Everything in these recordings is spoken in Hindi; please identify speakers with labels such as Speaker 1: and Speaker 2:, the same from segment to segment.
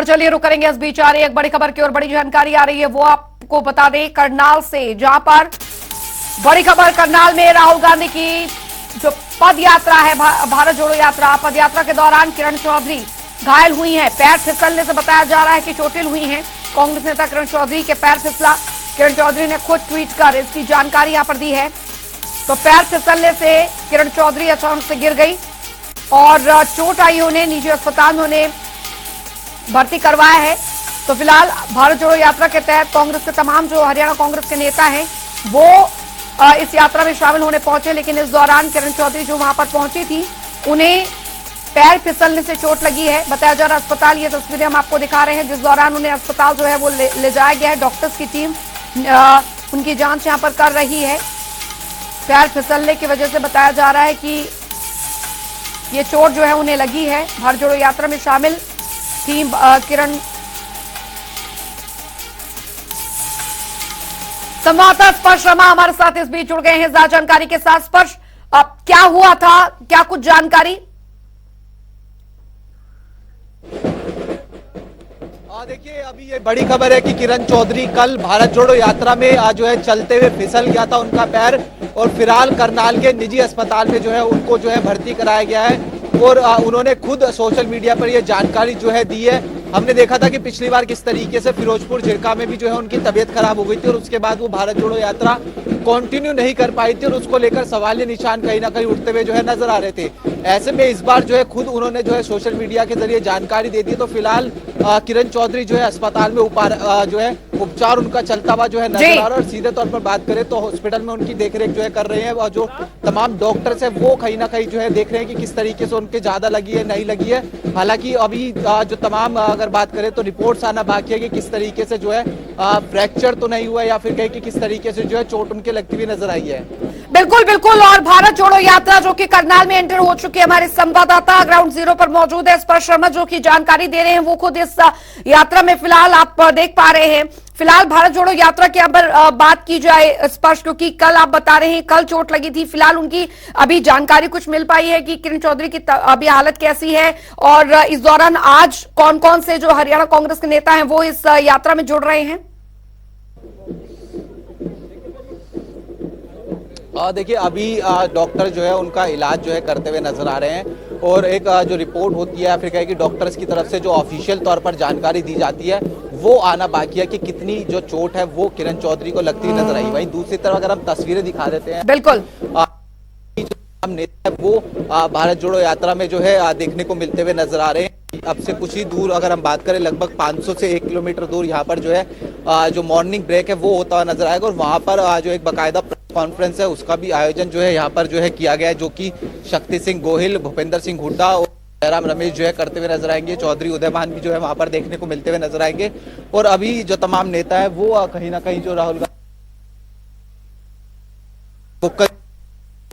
Speaker 1: चलिए रुक करेंगे। इस बीच आ रही एक बड़ी खबर की और बड़ी जानकारी आ रही है, वो आपको बता दें करनाल से, जहां पर बड़ी खबर करनाल में राहुल गांधी की जो पद यात्रा है, भारत जोड़ो यात्रा, पद यात्रा के दौरान किरण चौधरी घायल हुई हैं। पैर फिसलने से बताया जा रहा है कि चोटिल हुई हैं। कांग्रेस नेता किरण चौधरी के पैर फिसला। किरण चौधरी ने खुद ट्वीट कर इसकी जानकारी यहां पर दी है। तो पैर फिसलने से किरण चौधरी अचानक से गिर गई और चोट आई। उन्हें निजी अस्पताल में उन्हें भर्ती करवाया है। तो फिलहाल भारत जोड़ो यात्रा के तहत कांग्रेस के तमाम जो हरियाणा कांग्रेस के नेता हैं वो इस यात्रा में शामिल होने पहुंचे, लेकिन इस दौरान किरण चौधरी जो वहां पर पहुंची थी उन्हें पैर फिसलने से चोट लगी है। बताया जा रहा अस्पताल, ये तस्वीरें हम आपको दिखा रहे हैं, जिस दौरान उन्हें अस्पताल जो है वो ले जाया गया है। डॉक्टर्स की टीम उनकी जांच यहां पर कर रही है। पैर फिसलने की वजह से बताया जा रहा है कि ये चोट जो है उन्हें लगी है। भारत जोड़ो यात्रा में शामिल टीम किरण संवाददाता स्पर्श रमा हमारे साथ इस बीच जुड़ गए हैं ज्यादा जानकारी के साथ। स्पर्श, क्या हुआ था, क्या कुछ जानकारी?
Speaker 2: देखिए, अभी ये बड़ी खबर है कि किरण चौधरी कल भारत जोड़ो यात्रा में जो है चलते हुए फिसल गया था उनका पैर, और फिलहाल करनाल के निजी अस्पताल में जो है उनको जो है भर्ती कराया गया है। और उन्होंने खुद सोशल मीडिया पर ये जानकारी जो है दी है। हमने देखा था कि पिछली बार किस तरीके से फिरोजपुर झिरका में भी जो है उनकी तबीयत खराब हो गई थी और उसके बाद वो भारत जोड़ो यात्रा कंटिन्यू नहीं कर पाई थी और उसको लेकर सवालिया निशान कहीं ना कहीं उठते हुए जो है नजर आ रहे थे। ऐसे में इस बार जो है खुद उन्होंने जो है सोशल मीडिया के जरिए जानकारी दे दी। तो फिलहाल किरण चौधरी जो है अस्पताल में जो है उपचार उनका चलता हुआ जो है नजर आ रहा है। और सीधे तौर पर बात करें तो हॉस्पिटल में उनकी देखरेख जो है कर रहे हैं, और जो तमाम डॉक्टर्स है वो कहीं ना कहीं जो है देख रहे हैं कि किस तरीके से उनके ज्यादा लगी है नहीं लगी है। हालांकि अभी जो तमाम अगर बात करें तो रिपोर्ट्स आना बाकी है कि किस तरीके से जो है फ्रैक्चर तो नहीं हुआ या फिर कहीं कि किस तरीके से जो है चोट उनके लगती हुई नजर आई है।
Speaker 1: बिल्कुल बिल्कुल। और भारत जोड़ो यात्रा जो कि करनाल में एंटर हो चुकी है, हमारे संवाददाता ग्राउंड जीरो पर मौजूद है स्पर्श शर्मा जो की जानकारी दे रहे हैं। वो खुद इस यात्रा में फिलहाल आप देख पा रहे हैं। फिलहाल भारत जोड़ो यात्रा के अगर बात की जाए स्पर्श, क्योंकि कल आप बता रहे हैं कल चोट लगी थी, फिलहाल उनकी अभी जानकारी कुछ मिल पाई है कि किरण चौधरी की अभी हालत कैसी है, और इस दौरान आज कौन कौन से जो हरियाणा कांग्रेस के नेता हैं वो इस यात्रा में जुड़ रहे हैं?
Speaker 2: देखिए, अभी डॉक्टर जो है उनका इलाज जो है करते हुए नजर आ रहे हैं, और एक जो रिपोर्ट होती है फिर कहे कि डॉक्टर्स की तरफ से जो ऑफिशियल तौर पर जानकारी दी जाती है वो आना बाकी है कि कितनी जो चोट है वो किरण चौधरी को लगती नजर आई। वहीं दूसरी तरफ अगर हम तस्वीरें दिखा देते हैं,
Speaker 1: बिल्कुल
Speaker 2: हम नेता है वो भारत जोड़ो यात्रा में जो है देखने को मिलते हुए नजर आ रहे हैं। अब से कुछ ही दूर अगर हम बात करें लगभग 500 से 1 किलोमीटर दूर यहाँ पर जो है जो मॉर्निंग ब्रेक है वो होता हुआ नजर आएगा, और वहां पर जो एक बाकायदा प्रेस कॉन्फ्रेंस है उसका भी आयोजन जो है यहाँ पर जो है किया गया है, जो कि शक्ति सिंह गोहिल, भूपेंद्र सिंह हुड्डा और जयराम रमेश जो है करते हुए नजर आएंगे। चौधरी उदयभान भी जो है वहां पर देखने को मिलते हुए नजर आएंगे। और अभी जो तमाम नेता है वो कहीं ना कहीं जो राहुल गांधी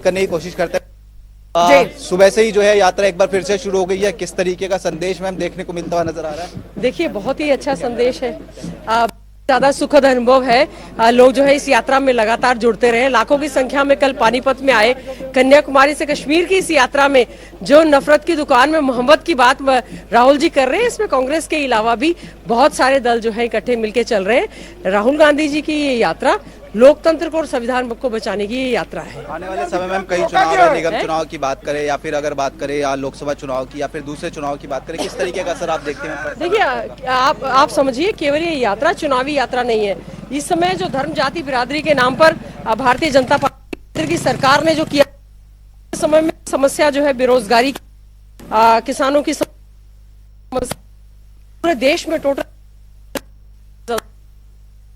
Speaker 2: करने की कोशिश करते हैं। सुबह से ही जो है यात्रा एक बार फिर से शुरू हो गई है। किस तरीके का संदेश मैम देखने को मिलता हुआ नजर आ रहा है?
Speaker 3: देखिए, बहुत ही अच्छा संदेश है, ज्यादा सुखद अनुभव है। लोग जो है इस यात्रा में लगातार जुड़ते रहे। लाखों की संख्या में कल पानीपत में आए। कन्याकुमारी से कश्मीर की इस यात्रा में जो नफरत की दुकान में मोहब्बत की बात राहुल जी कर रहे हैं, इसमें कांग्रेस के अलावा भी बहुत सारे दल जो है इकट्ठे मिलकर चल रहे हैं। राहुल गांधी जी की ये यात्रा लोकतंत्र को और संविधान को बचाने की ये यात्रा है।
Speaker 2: आने वाले समय में हम कई चुनाव, निगम चुनाव की बात करें या फिर अगर बात करें या लोकसभा चुनाव की या फिर दूसरे चुनाव की बात करें, किस तरीके का असर आप देखते हैं?
Speaker 3: देखिए, आप समझिए केवल ये यात्रा चुनावी यात्रा नहीं है। इस समय जो धर्म जाति बिरादरी के नाम पर भारतीय जनता पार्टी की सरकार ने जो किया, समय में समस्या जो है बेरोजगारी, किसानों की समस्या, पूरे देश में टोटल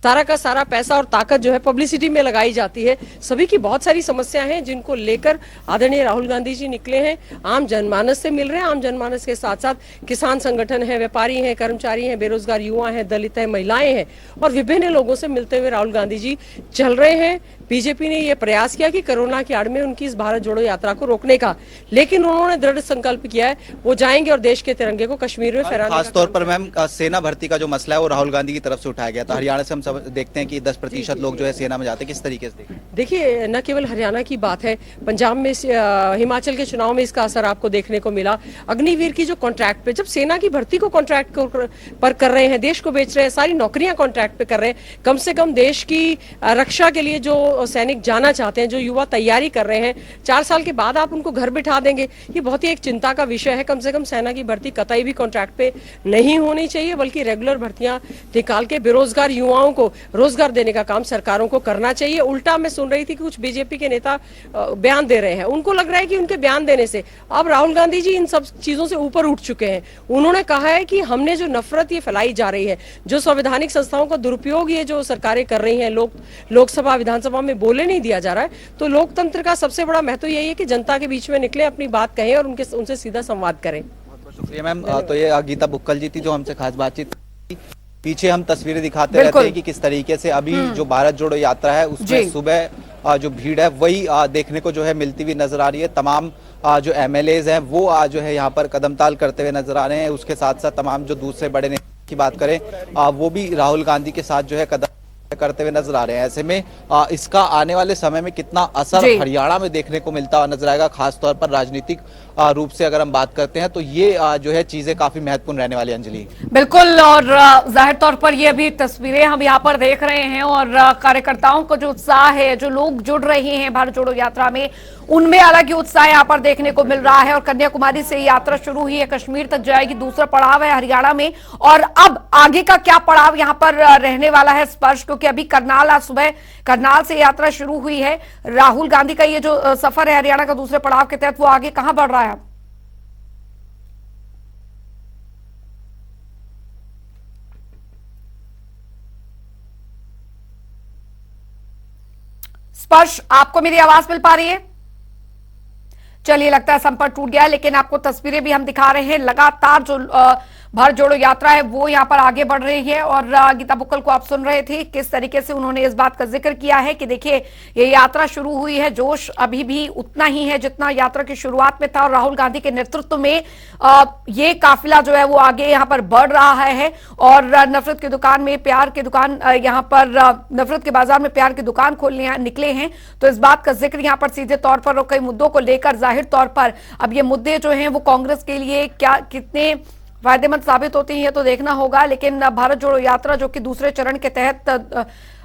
Speaker 3: सारा का सारा पैसा और ताकत जो है पब्लिसिटी में लगाई जाती है। सभी की बहुत सारी समस्या हैं जिनको लेकर आदरणीय राहुल गांधी जी निकले हैं, आम जनमानस से मिल रहे हैं। आम जनमानस के साथ साथ किसान संगठन है, व्यापारी हैं, कर्मचारी हैं, बेरोजगार युवा हैं, दलित हैं, महिलाएं हैं, और विभिन्न लोगों से मिलते हुए राहुल गांधी जी चल रहे हैं। बीजेपी ने यह प्रयास किया कि कोरोना की आड़ में उनकी इस भारत जोड़ो यात्रा को रोकने का, लेकिन उन्होंने दृढ़ संकल्प किया है वो जाएंगे और देश के तिरंगे को कश्मीर में फहराने।
Speaker 2: खासतौर पर मैम सेना भर्ती का जो मसला है वो राहुल गांधी की तरफ से उठाया गया था। हरियाणा से हम देखते हैं कि 10% लोग जो है सेना में जाते हैं, किस तरीके से देखते हैं?
Speaker 3: देखिए, न केवल हरियाणा की बात है, पंजाब में हिमाचल के चुनाव में इसका असर आपको देखने को मिला। अग्निवीर की जो कॉन्ट्रैक्ट पे, जब सेना की भर्ती को कॉन्ट्रैक्ट पर कर रहे हैं, देश को बेच रहे हैं, सारी नौकरियां कॉन्ट्रैक्ट पे कर रहे हैं, कम से कम देश की रक्षा के लिए जो सैनिक जाना चाहते हैं, जो युवा तैयारी कर रहे हैं, 4 साल के बाद आप उनको घर बिठा देंगे, ये बहुत ही एक चिंता का विषय है। कम से कम सेना की भर्ती कतई भी कॉन्ट्रैक्ट पे नहीं होनी चाहिए, बल्कि रेगुलर भर्तियां निकाल के बेरोजगार युवाओं को रोजगार देने का काम सरकारों को करना चाहिए। उल्टा मैं सुन रही थी कि कुछ बीजेपी के नेता बयान दे रहे हैं, उनको लग रहा है कि उनके बयान देने से अब राहुल गांधी जी इन सब चीजों से ऊपर उठ चुके हैं। उन्होंने कहा है कि हमने जो नफरत ये फैलाई जा रही है, जो संवैधानिक संस्थाओं का दुरुपयोग ये जो सरकारें कर रही हैं, लोकसभा विधानसभा में बोले नहीं दिया जा रहा है, तो लोकतंत्र का सबसे बड़ा महत्व यही है कि जनता के बीच में निकले, अपनी बात कहें और उनसे सीधा संवाद करें।
Speaker 2: शुक्रिया मैम। तो ये गीता बुक्कल जी थी जो हमसे खास बातचीत। पीछे हम तस्वीरें दिखाते रहते हैं कि किस तरीके से अभी जो भारत जोड़ो यात्रा है उसमें सुबह जो भीड़ है वही देखने को जो है मिलती हुई नजर आ रही है। तमाम जो एमएलएज हैं वो जो है यहाँ पर कदमताल करते हुए नजर आ रहे हैं। उसके साथ साथ तमाम जो दूसरे बड़े नेता की बात करें वो भी राहुल गांधी के साथ जो है कदम करते हुए नजर आ रहे हैं। ऐसे में इसका आने वाले समय में कितना असर हरियाणा में देखने को मिलता हुआ नजर आएगा, खासतौर पर राजनीतिक रूप से अगर हम बात करते हैं, तो ये जो है चीजें काफी महत्वपूर्ण रहने वाली। अंजलि
Speaker 1: बिल्कुल, और जाहिर तौर पर ये अभी तस्वीरें हम यहाँ पर देख रहे हैं और कार्यकर्ताओं का जो उत्साह है, जो लोग जुड़ रहे हैं भारत जोड़ो यात्रा में, उनमें अलग ही उत्साह यहाँ पर देखने को मिल रहा है। और कन्याकुमारी से यात्रा शुरू हुई है, कश्मीर तक जाएगी, दूसरा पड़ाव है हरियाणा में, और अब आगे का क्या पड़ाव यहाँ पर रहने वाला है स्पर्श, क्योंकि अभी करनाल, आज सुबह करनाल से यात्रा शुरू हुई है। राहुल गांधी का ये जो सफर है हरियाणा का दूसरे पड़ाव के तहत, वो आगे कहां बढ़ रहा है? स्पर्श, आपको मेरी आवाज मिल पा रही है? चलिए, लगता है संपर्क टूट गया है, लेकिन आपको तस्वीरें भी हम दिखा रहे हैं। लगातार जो भारत जोड़ो यात्रा है वो यहाँ पर आगे बढ़ रही है। और गीता बुक्कल को आप सुन रहे थे किस तरीके से उन्होंने इस बात का जिक्र किया है कि देखिए ये यात्रा शुरू हुई है, जोश अभी भी उतना ही है जितना यात्रा की शुरुआत में था, और राहुल गांधी के नेतृत्व में ये काफिला जो है वो आगे यहाँ पर बढ़ रहा है। और नफरत की दुकान में प्यार की दुकान, यहाँ पर नफरत के बाजार में प्यार की दुकान खोलने निकले हैं, तो इस बात का जिक्र यहाँ पर सीधे तौर पर और कई मुद्दों को लेकर जाहिर तौर पर अब ये मुद्दे जो हैं वो कांग्रेस के लिए क्या कितने फायदेमंद साबित होती है तो देखना होगा। लेकिन भारत जोड़ो यात्रा जो कि दूसरे चरण के तहत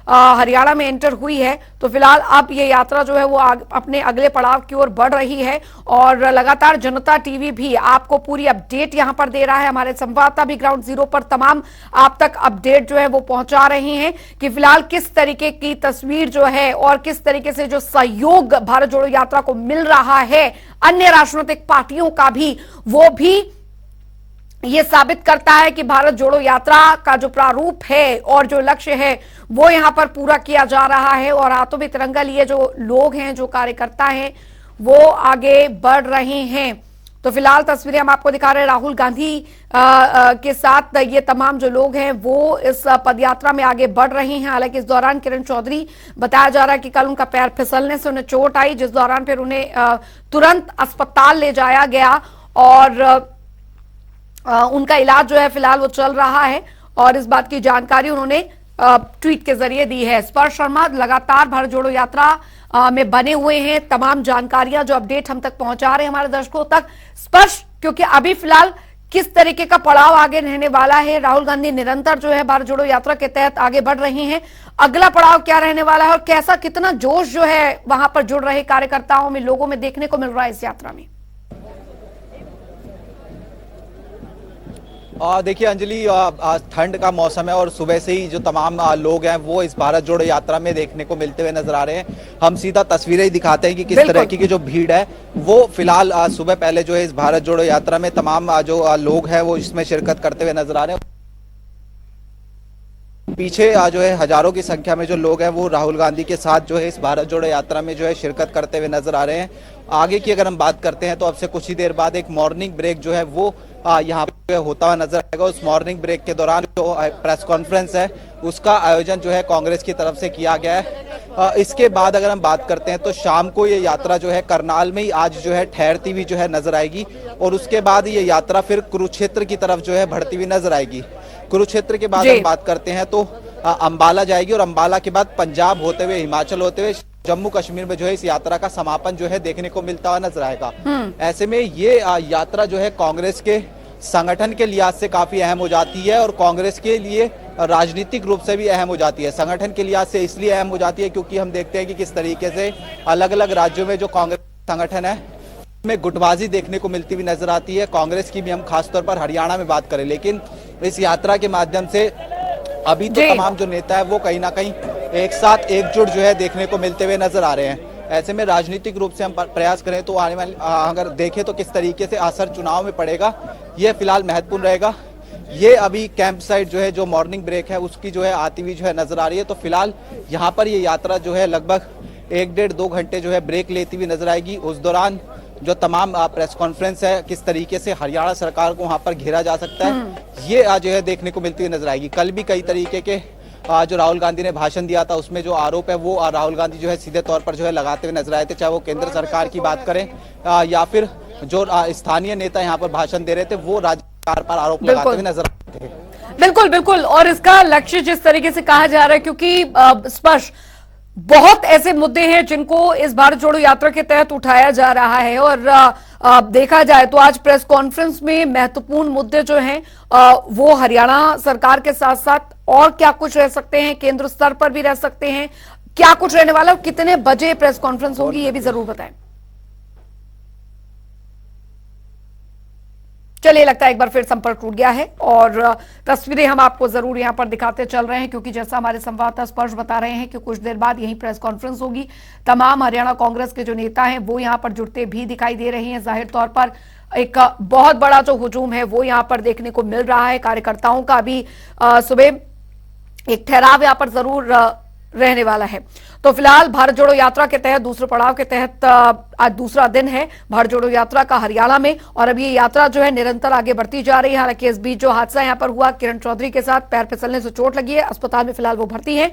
Speaker 1: हरियाणा में एंटर हुई है, तो फिलहाल अब ये यात्रा जो है वो अपने अगले पड़ाव की ओर बढ़ रही है। और लगातार जनता टीवी भी आपको पूरी अपडेट यहां पर दे रहा है, हमारे संवाददाता भी ग्राउंड जीरो पर तमाम आप तक अपडेट जो है वो पहुंचा रहे हैं कि फिलहाल किस तरीके की तस्वीर जो है और किस तरीके से जो सहयोग भारत जोड़ो यात्रा को मिल रहा है अन्य राजनीतिक पार्टियों का भी, वो भी ये साबित करता है कि भारत जोड़ो यात्रा का जो प्रारूप है और जो लक्ष्य है वो यहां पर पूरा किया जा रहा है। और हाथों में तिरंगा लिए जो लोग हैं, जो कार्यकर्ता हैं, वो आगे बढ़ रहे हैं। तो फिलहाल तस्वीरें हम आपको दिखा रहे हैं, राहुल गांधी के साथ ये तमाम जो लोग हैं वो इस पदयात्रा में आगे बढ़ रहे हैं। हालांकि इस दौरान किरण चौधरी बताया जा रहा है कि कल उनका पैर फिसलने से उन्हें चोट आई, जिस दौरान फिर उन्हें तुरंत अस्पताल ले जाया गया और उनका इलाज जो है फिलहाल वो चल रहा है। और इस बात की जानकारी उन्होंने ट्वीट के जरिए दी है। स्पर्श शर्मा लगातार भारत जोड़ो यात्रा में बने हुए हैं, तमाम जानकारियां जो अपडेट हम तक पहुंचा रहे हैं हमारे दर्शकों तक। स्पर्श, क्योंकि अभी फिलहाल किस तरीके का पड़ाव आगे रहने वाला है, राहुल गांधी निरंतर जो है भारत जोड़ो यात्रा के तहत आगे बढ़ रहे हैं, अगला पड़ाव क्या रहने वाला है और कैसा कितना जोश जो है वहां पर जुड़ रहे कार्यकर्ताओं में, लोगों में देखने को मिल रहा है इस यात्रा में?
Speaker 2: देखिए अंजलि, ठंड का मौसम है और सुबह से ही जो तमाम लोग हैं वो इस भारत जोड़ो यात्रा में देखने को मिलते हुए नजर आ रहे हैं। हम सीधा तस्वीरें दिखाते हैं कि किस तरह की जो भीड़ है वो फिलहाल सुबह पहले जो है इस भारत जोड़ो यात्रा में तमाम जो लोग हैं वो इसमें शिरकत करते हुए नजर आ रहे हैं। पीछे जो है हजारों की संख्या में जो लोग हैं वो राहुल गांधी के साथ जो है इस भारत जोड़ो यात्रा में जो है शिरकत करते हुए नजर आ रहे हैं। आगे की अगर हम बात करते हैं तो अब से कुछ ही देर बाद एक मॉर्निंग ब्रेक जो है वो यहाँ पे होता हुआ नजर आएगा। उस मॉर्निंग ब्रेक के दौरान जो प्रेस कॉन्फ्रेंस है उसका आयोजन जो है कांग्रेस की तरफ से किया गया है। इसके बाद अगर हम बात करते हैं तो शाम को ये यात्रा जो है करनाल में ही आज जो है ठहरती हुई जो है नजर आएगी और उसके बाद ये यात्रा फिर कुरुक्षेत्र की तरफ जो है बढ़ती हुई नजर आएगी। कुरुक्षेत्र के बाद हम बात करते हैं तो अंबाला जाएगी और अंबाला के बाद पंजाब होते हुए, हिमाचल होते हुए जम्मू कश्मीर में जो है इस यात्रा का समापन जो है देखने को मिलता हुआ नजर आएगा। ऐसे में ये यात्रा जो है कांग्रेस के संगठन के लिहाज से काफी अहम हो जाती है और कांग्रेस के लिए राजनीतिक रूप से भी अहम हो जाती है। संगठन के लिहाज से इसलिए अहम हो जाती है क्योंकि हम देखते हैं कि किस तरीके से अलग अलग राज्यों में जो कांग्रेस संगठन है में गुटबाजी देखने को मिलती हुई नजर आती है। कांग्रेस की भी हम खासतौर पर हरियाणा में बात करें, लेकिन इस यात्रा के माध्यम से अभी तो तमाम जो नेता है वो कहीं ना कहीं एक साथ एकजुट जो है देखने को मिलते हुए नजर आ रहे हैं। ऐसे में राजनीतिक रूप से हम प्रयास करें तो आने वाले अगर देखें तो किस तरीके से असर चुनाव में पड़ेगा, ये फिलहाल महत्वपूर्ण रहेगा। ये अभी कैंप साइट जो है, जो मॉर्निंग ब्रेक है उसकी जो है आती हुई जो है नजर आ रही है। तो फिलहाल यहाँ पर ये यात्रा जो है लगभग 1-1.5-2 घंटे जो है ब्रेक लेती हुई नजर आएगी। उस दौरान जो तमाम प्रेस कॉन्फ्रेंस है, किस तरीके से हरियाणा सरकार को वहां पर घेरा जा सकता है, ये आज जो है देखने को मिलती हुई नजर आएगी। कल भी कई तरीके के जो राहुल गांधी ने भाषण दिया था उसमें जो आरोप है वो राहुल गांधी जो है सीधे तौर पर जो है लगाते हुए नजर आए थे, चाहे वो केंद्र सरकार की बात करें या फिर जो स्थानीय नेता यहाँ पर भाषण दे रहे थे वो राज्य सरकार पर आरोप लगाते हुए नजर आते थे।
Speaker 1: बिल्कुल बिल्कुल, और इसका लक्ष्य जिस तरीके से कहा जा रहा है, क्योंकि स्पष्ट बहुत ऐसे मुद्दे हैं जिनको इस भारत जोड़ो यात्रा के तहत उठाया जा रहा है और देखा जाए तो आज प्रेस कॉन्फ्रेंस में महत्वपूर्ण मुद्दे जो हैं वो हरियाणा सरकार के साथ साथ और क्या कुछ रह सकते हैं, केंद्र स्तर पर भी रह सकते हैं, क्या कुछ रहने वाला है, कितने बजे प्रेस कॉन्फ्रेंस होगी ये भी जरूर बताएं। चलिए, लगता है एक बार फिर संपर्क टूट गया है और तस्वीरें हम आपको जरूर यहां पर दिखाते चल रहे हैं, क्योंकि जैसा हमारे संवाददाता स्पर्श बता रहे हैं कि कुछ देर बाद यही प्रेस कॉन्फ्रेंस होगी। तमाम हरियाणा कांग्रेस के जो नेता हैं वो यहां पर जुड़ते भी दिखाई दे रहे हैं। जाहिर तौर पर एक बहुत बड़ा जो हुजूम है वो यहां पर देखने को मिल रहा है। कार्यकर्ताओं का भी सुबह एक ठहराव यहां पर जरूर रहने वाला है। तो फिलहाल भारत जोड़ो यात्रा के तहत दूसरे पड़ाव के तहत आज दूसरा दिन है भारत जोड़ो यात्रा का हरियाणा में, और अब ये यात्रा जो है निरंतर आगे बढ़ती जा रही है। हालांकि इस बीच जो हादसा यहां पर हुआ, किरण चौधरी के साथ पैर फिसलने से चोट लगी है, अस्पताल में फिलहाल वो भर्ती है।